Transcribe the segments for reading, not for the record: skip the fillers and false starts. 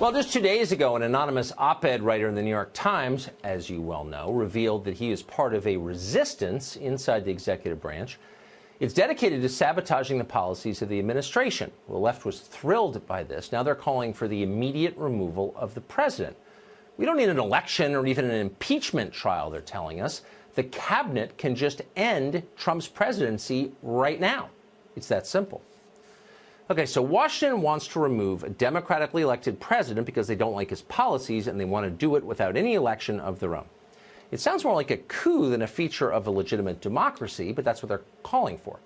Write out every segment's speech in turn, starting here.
Well, just 2 days ago, an anonymous op-ed writer in the New York Times, as you well know, revealed that he is part of a resistance inside the executive branch. It's dedicated to sabotaging the policies of the administration. The left was thrilled by this. Now they're calling for the immediate removal of the president. We don't need an election or even an impeachment trial, they're telling us. The cabinet can just end Trump's presidency right now. It's that simple. Okay, so Washington wants to remove a democratically elected president because they don't like his policies and they want to do it without any election of their own. It sounds more like a coup than a feature of a legitimate democracy, but that's what they're calling for.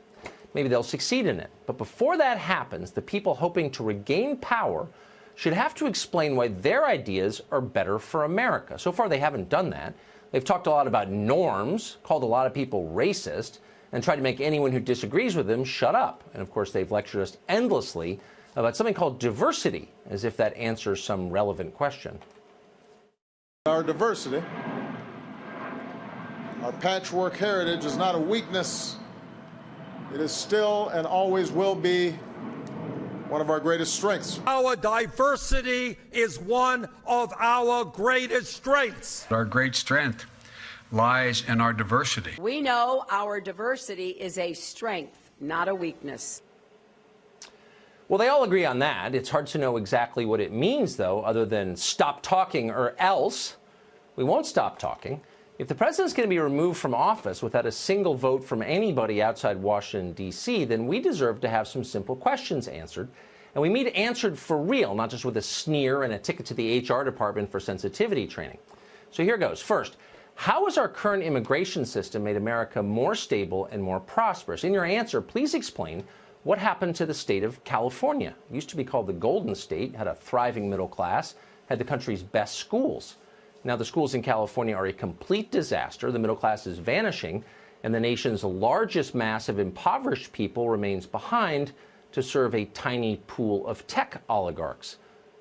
Maybe they'll succeed in it. But before that happens, the people hoping to regain power should have to explain why their ideas are better for America. So far, they haven't done that. They've talked a lot about norms, called a lot of people racist, and tried to make anyone who disagrees with them shut up. And of course, they've lectured us endlessly about something called diversity, as if that answers some relevant question. Our diversity, our patchwork heritage is not a weakness. It is still and always will be one of our greatest strengths. Our diversity is one of our greatest strengths. Our great strength lies in our diversity. We know our diversity is a strength, not a weakness. Well, they all agree on that. It's hard to know exactly what it means, though, other than stop talking or else. We won't stop talking. If the president's going to be removed from office without a single vote from anybody outside Washington, D.C., then we deserve to have some simple questions answered. And we mean answered for real, not just with a sneer and a ticket to the HR department for sensitivity training. So here goes. First, how has our current immigration system made America more stable and more prosperous? In your answer, please explain what happened to the state of California. It used to be called the Golden State, had a thriving middle class, had the country's best schools. Now the schools in California are a complete disaster. The middle class is vanishing, and the nation's largest mass of impoverished people remains behind to serve a tiny pool of tech oligarchs.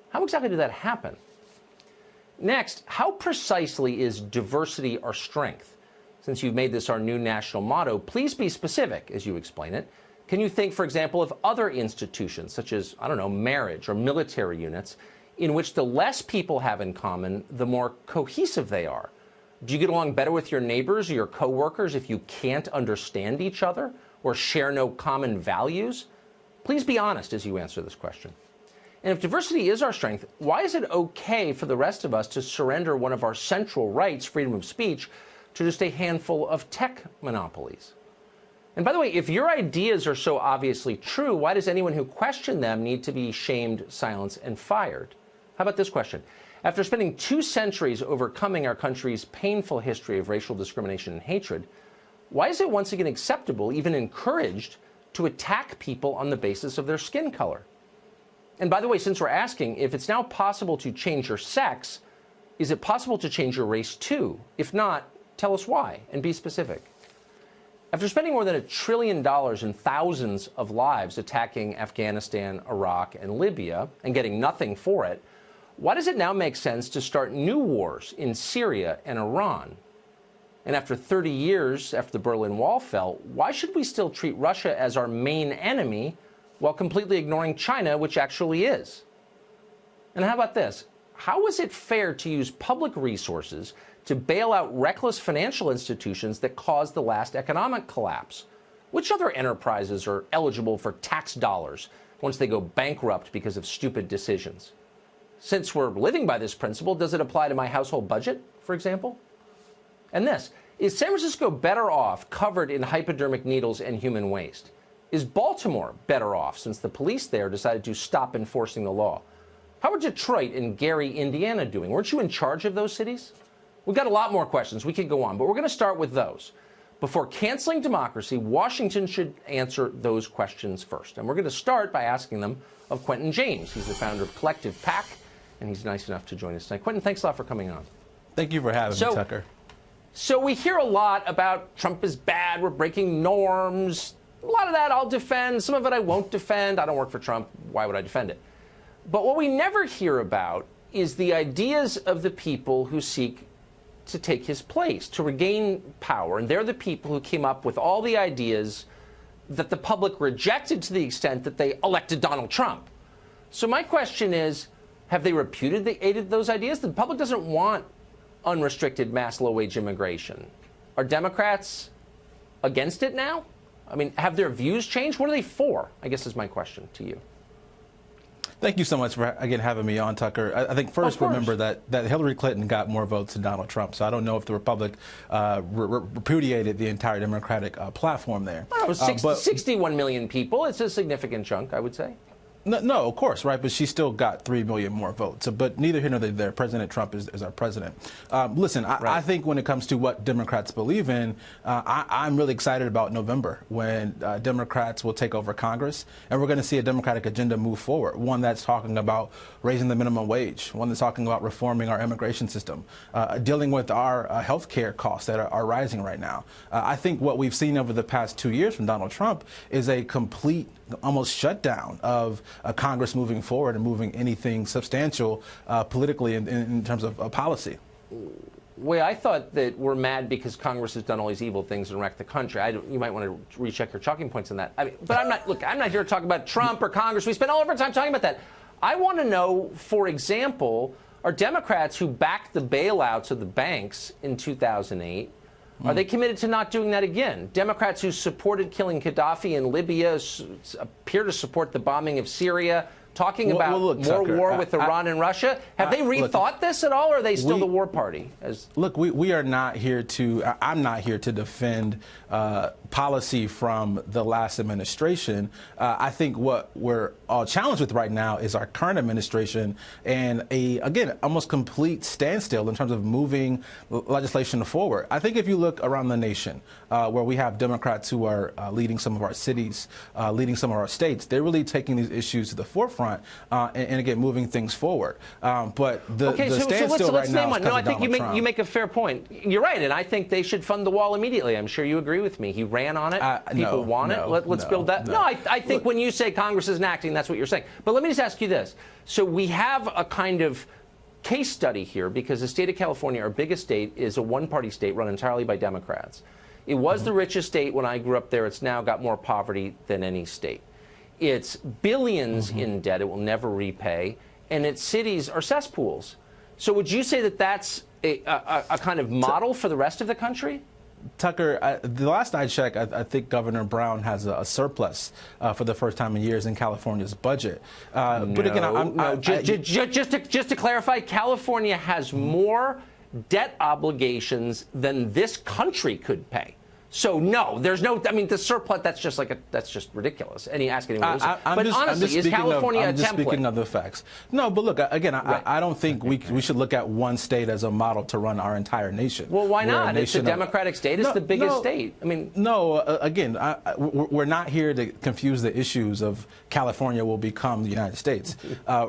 How exactly did that happen? Next, how precisely is diversity our strength? Since you've made this our new national motto, please be specific as you explain it. Can you think, for example, of other institutions, such as, I don't know, marriage or military units, in which the less people have in common, the more cohesive they are? Do you get along better with your neighbors or your coworkers if you can't understand each other or share no common values? Please be honest as you answer this question. And if diversity is our strength, why is it okay for the rest of us to surrender one of our central rights, freedom of speech, to just a handful of tech monopolies? And by the way, if your ideas are so obviously true, why does anyone who questioned them need to be shamed, silenced, and fired? How about this question? After spending 2 centuries overcoming our country's painful history of racial discrimination and hatred, why is it once again acceptable, even encouraged, to attack people on the basis of their skin color? And by the way, since we're asking, if it's now possible to change your sex, is it possible to change your race too? If not, tell us why and be specific. After spending more than $1 trillion and thousands of lives attacking Afghanistan, Iraq, and Libya and getting nothing for it, why does it now make sense to start new wars in Syria and Iran? And after 30 years after the Berlin Wall fell, why should we still treat Russia as our main enemy while completely ignoring China, which actually is? And how about this? How is it fair to use public resources to bail out reckless financial institutions that caused the last economic collapse? Which other enterprises are eligible for tax dollars once they go bankrupt because of stupid decisions? Since we're living by this principle, does it apply to my household budget, for example? And this, is San Francisco better off covered in hypodermic needles and human waste? Is Baltimore better off since the police there decided to stop enforcing the law? How are Detroit and Gary, Indiana doing? Weren't you in charge of those cities? We've got a lot more questions. We could go on, but we're going to start with those. Before canceling democracy, Washington should answer those questions first. And we're going to start by asking them of Quentin James. He's the founder of Collective PAC, and he's nice enough to join us tonight. Quentin, thanks a lot for coming on. Thank you for having me, Tucker. So we hear a lot about Trump is bad, we're breaking norms. A lot of that I'll defend. Some of it I won't defend. I don't work for Trump. Why would I defend it? But what we never hear about is the ideas of the people who seek to take his place, to regain power. And they're the people who came up with all the ideas that the public rejected to the extent that they elected Donald Trump. So my question is, Have they repudiated those ideas? The public doesn't want unrestricted mass low-wage immigration. Are Democrats against it now? I mean, have their views changed? What are they for, I guess is my question to you. Thank you so much for, again, having me on, Tucker. I think first remember that Hillary Clinton got more votes than Donald Trump, so I don't know if the Republic repudiated the entire Democratic platform there. Well, it was 61 million people. It's a significant chunk, I would say. No, of course, right? But she still got 3 million more votes. But neither here nor there. President Trump is our president. Listen, I think when it comes to what Democrats believe in, I'm really excited about November when Democrats will take over Congress, and we're going to see a Democratic agenda move forward. One that's talking about raising the minimum wage, one that's talking about reforming our immigration system, dealing with our health care costs that are rising right now. I think what we've seen over the past 2 years from Donald Trump is a complete, almost shutdown of Congress moving forward and moving anything substantial politically in terms of policy. Well, I thought that we're mad because Congress has done all these evil things and wrecked the country. You might want to recheck your talking points on that. I mean, but I'm not. Look, I'm not here to talk about Trump or Congress. We spend all of our time talking about that. I want to know, for example, are Democrats who backed the bailouts of the banks in 2008, are they committed to not doing that again? Democrats who supported killing Gaddafi in Libya appear to support the bombing of Syria, talking about look, more Tucker, war with Iran and Russia. Have they rethought this at all, or are they still the war party? Look, we are not here to, I'm not here to defend policy from the last administration. I think what we're all challenged with right now is our current administration and again, almost complete standstill in terms of moving legislation forward. I think if you look around the nation, where we have Democrats who are leading some of our cities, leading some of our states, they're really taking these issues to the forefront and again, moving things forward. But the standstill right now is because of Donald Trump. No, I think you make a fair point. You're right, and I think they should fund the wall immediately. I'm sure you agree with me. He ran on it. People want it. Let's build that. No, I think when you say Congress isn't acting, that's what you're saying. But let me just ask you this. So we have a kind of case study here because the state of California, our biggest state, is a one-party state run entirely by Democrats. It was the richest state when I grew up there. It's now got more poverty than any state. It's billions in debt it will never repay, and its cities are cesspools. So would you say that that's a kind of model for the rest of the country? Tucker, the last I checked, I think Governor Brown has a surplus for the first time in years in California's budget. But again, just to clarify, California has more debt obligations than this country could pay. So no, there's no. I mean, the surplus. That's just ridiculous. And you ask anyone. But honestly, is California a template? I'm just speaking of the facts. No, but look again. I don't think we should look at one state as a model to run our entire nation. Well, why not? It's a democratic state. It's the biggest state. I mean, no. Again, we're not here to confuse the issues of California will become the United States.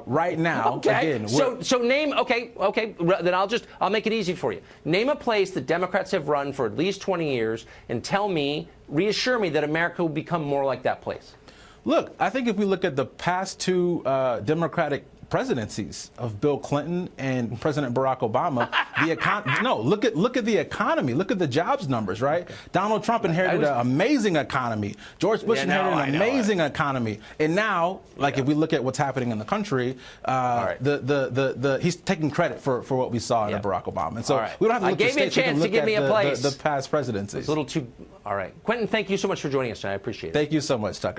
Right now, again. So name. Okay. Then I'll make it easy for you. Name a place that Democrats have run for at least 20 years. And tell me, reassure me that America will become more like that place. Look, I think if we look at the past two Democratic presidencies of Bill Clinton and President Barack Obama, look at the economy. Look at the jobs numbers, right? Donald Trump inherited an amazing economy. George Bush inherited an amazing economy. And now, if we look at what's happening in the country, he's taking credit for what we saw under Barack Obama. And so we don't have to look at states. We can look at the past presidencies. It's a little too. All right. Quentin, thank you so much for joining us tonight. I appreciate it. Thank you so much, Tucker.